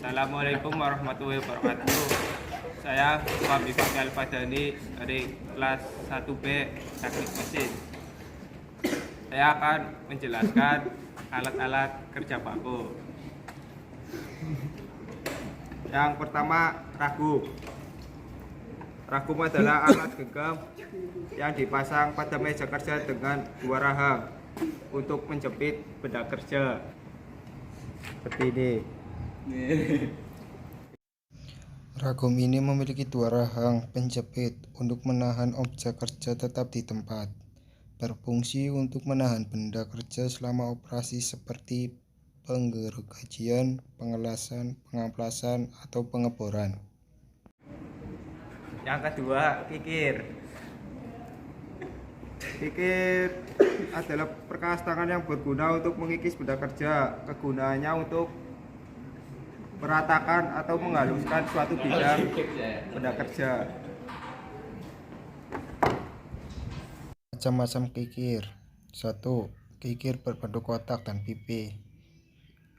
Assalamualaikum warahmatullahi wabarakatuh. Saya Muhammad Fahmi Al-Fadani dari kelas 1B Teknik Mesin. Saya akan menjelaskan alat-alat kerja baku. Yang pertama, ragum. Ragum adalah alat genggam yang dipasang pada meja kerja dengan dua rahang untuk menjepit benda kerja. Seperti ini. Ragum ini memiliki dua rahang penjepit untuk menahan objek kerja tetap di tempat, berfungsi untuk menahan benda kerja selama operasi seperti penggergajian, pengelasan, pengamplasan, atau pengeboran. Yang kedua, kikir. Kikir adalah perkakas tangan yang berguna untuk mengikis benda kerja. Kegunaannya untuk meratakan atau menghaluskan suatu bidang benda kerja. Macam-macam kikir. 1. Kikir berbentuk kotak dan pipi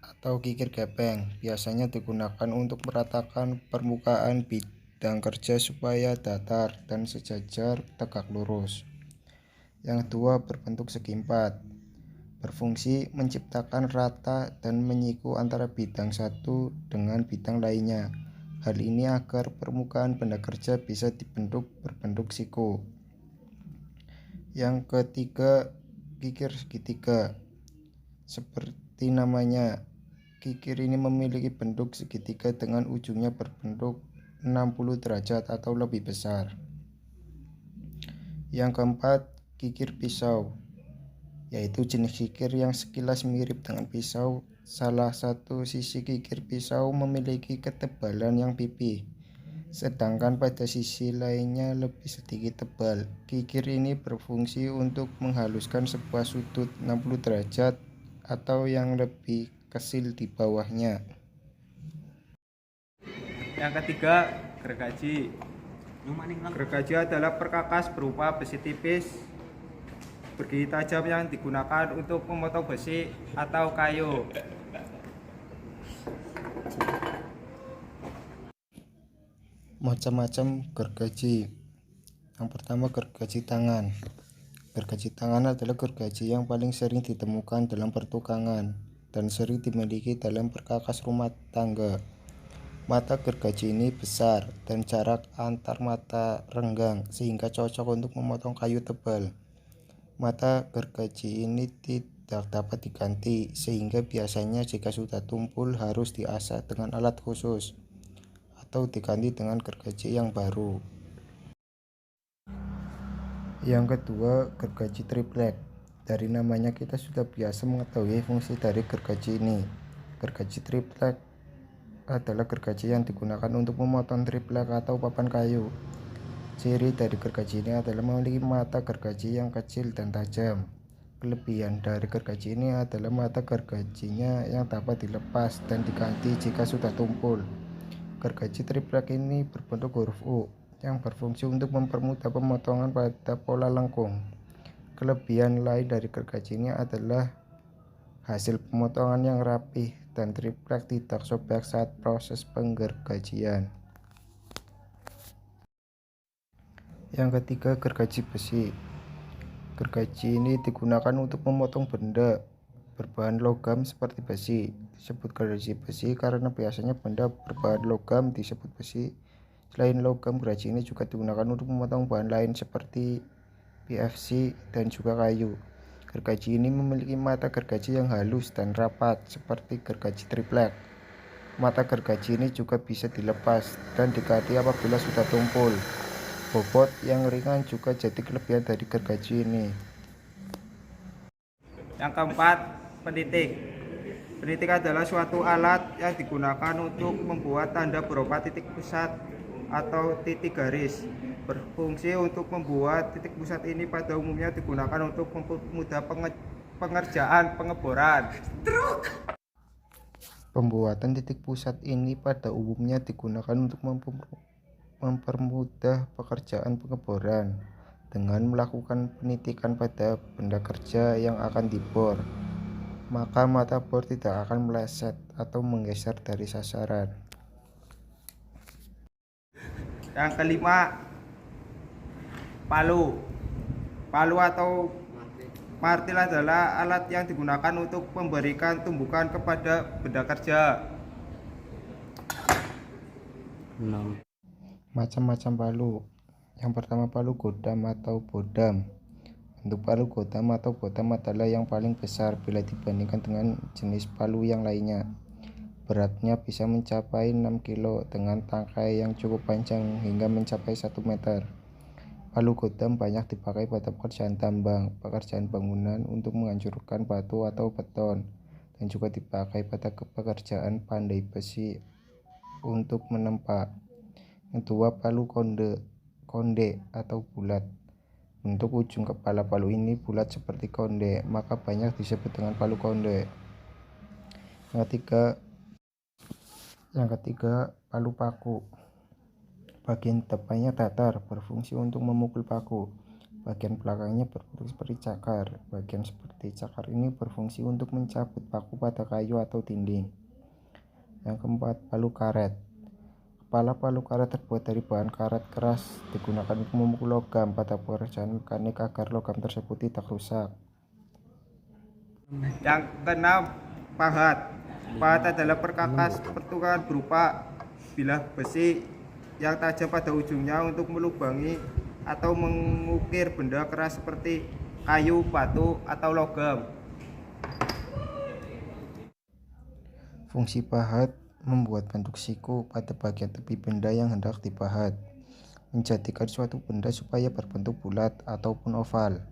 atau kikir gepeng biasanya digunakan untuk meratakan permukaan bidang kerja supaya datar dan sejajar tegak lurus. Yang kedua, berbentuk segi empat, berfungsi menciptakan rata dan menyiku antara bidang satu dengan bidang lainnya. Hal ini agar permukaan benda kerja bisa dibentuk berbentuk siku. Yang ketiga, kikir segitiga. Seperti namanya, kikir ini memiliki bentuk segitiga dengan ujungnya berbentuk 60 derajat atau lebih besar. Yang keempat, kikir pisau, yaitu jenis kikir yang sekilas mirip dengan pisau. Salah satu sisi kikir pisau memiliki ketebalan yang pipih, sedangkan pada sisi lainnya lebih sedikit tebal. Kikir ini berfungsi untuk menghaluskan sebuah sudut 60 derajat atau yang lebih kecil di bawahnya. Yang ketiga, gergaji. Gergaji adalah perkakas berupa besi tipis bergigi tajam yang digunakan untuk memotong besi atau kayu. Macam-macam gergaji. Yang pertama, gergaji tangan. Gergaji tangan adalah gergaji yang paling sering ditemukan dalam pertukangan dan sering dimiliki dalam perkakas rumah tangga. Mata gergaji ini besar dan jarak antar mata renggang sehingga cocok untuk memotong kayu tebal. Mata gergaji ini tidak dapat diganti sehingga biasanya jika sudah tumpul harus diasah dengan alat khusus atau diganti dengan gergaji yang baru. Yang kedua, gergaji triplek. Dari namanya kita sudah biasa mengetahui fungsi dari gergaji ini. Gergaji triplek adalah gergaji yang digunakan untuk memotong triplek atau papan kayu. Ciri dari gergaji ini adalah memiliki mata gergaji yang kecil dan tajam. Kelebihan dari gergaji ini adalah mata gergajinya yang dapat dilepas dan diganti jika sudah tumpul. Gergaji triplek ini berbentuk huruf U yang berfungsi untuk mempermudah pemotongan pada pola lengkung. Kelebihan lain dari gergaji ini adalah hasil pemotongan yang rapih dan triplek tidak sobek saat proses penggergajian. Yang ketiga, gergaji besi. Gergaji ini digunakan untuk memotong benda berbahan logam seperti besi. Disebut gergaji besi karena biasanya benda berbahan logam disebut besi. Selain logam, gergaji ini juga digunakan untuk memotong bahan lain seperti PVC dan juga kayu. Gergaji ini memiliki mata gergaji yang halus dan rapat seperti gergaji triplek. Mata gergaji ini juga bisa dilepas dan diganti apabila sudah tumpul. Bobot yang ringan juga jadi kelebihan dari gergaji ini. Yang keempat, penitik. Penitik adalah suatu alat yang digunakan untuk membuat tanda berupa titik pusat atau titik garis. Berfungsi untuk membuat titik pusat ini pada umumnya digunakan untuk mempermudah pengerjaan pengeboran. Pembuatan titik pusat ini pada umumnya digunakan untuk mempermudah pekerjaan pengeboran dengan melakukan penitikan pada benda kerja yang akan dibor. maka mata bor tidak akan meleset atau menggeser dari sasaran. Yang kelima, palu. Palu atau martil adalah alat yang digunakan untuk memberikan tumbukan kepada benda kerja. Macam-macam palu. Yang pertama, palu godam atau bodam. Bentuk palu godam atau bodam adalah yang paling besar bila dibandingkan dengan jenis palu yang lainnya. Beratnya bisa mencapai 6 kilo dengan tangkai yang cukup panjang hingga mencapai 1 meter. Palu godam banyak dipakai pada pekerjaan tambang, pekerjaan bangunan untuk menghancurkan batu atau beton, dan juga dipakai pada pekerjaan pandai besi untuk menempa. Kedua, palu konde atau bulat. Bentuk ujung kepala palu ini bulat seperti konde, maka banyak disebut dengan palu konde. Yang ketiga, palu paku. Bagian depannya datar, berfungsi untuk memukul paku. Bagian belakangnya berbentuk seperti cakar. Bagian seperti cakar ini berfungsi untuk mencabut paku pada kayu atau dinding. Yang keempat, palu karet. Kepala palu karet terbuat dari bahan karet keras, digunakan untuk memukul logam pada pekerjaan mekanik agar logam tersebut tidak rusak. Yang keenam, pahat. Pahat adalah perkakas pertukaran berupa bilah besi yang tajam pada ujungnya untuk melubangi atau mengukir benda keras seperti kayu, batu, atau logam. Fungsi pahat membuat bentuk siku pada bagian tepi benda yang hendak dipahat, menjadikan suatu benda supaya berbentuk bulat ataupun oval,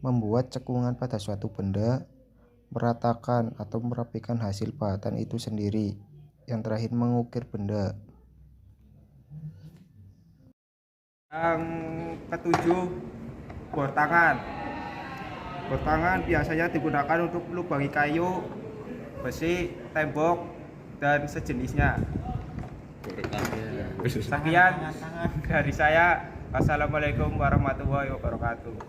membuat cekungan pada suatu benda, meratakan atau merapikan hasil pahatan itu sendiri. Yang terakhir, mengukir benda. Yang ketujuh, bor tangan. Bor tangan biasanya digunakan untuk melubangi kayu, besi, tembok, dan sejenisnya. Sekian dari saya. Assalamualaikum warahmatullahi wabarakatuh.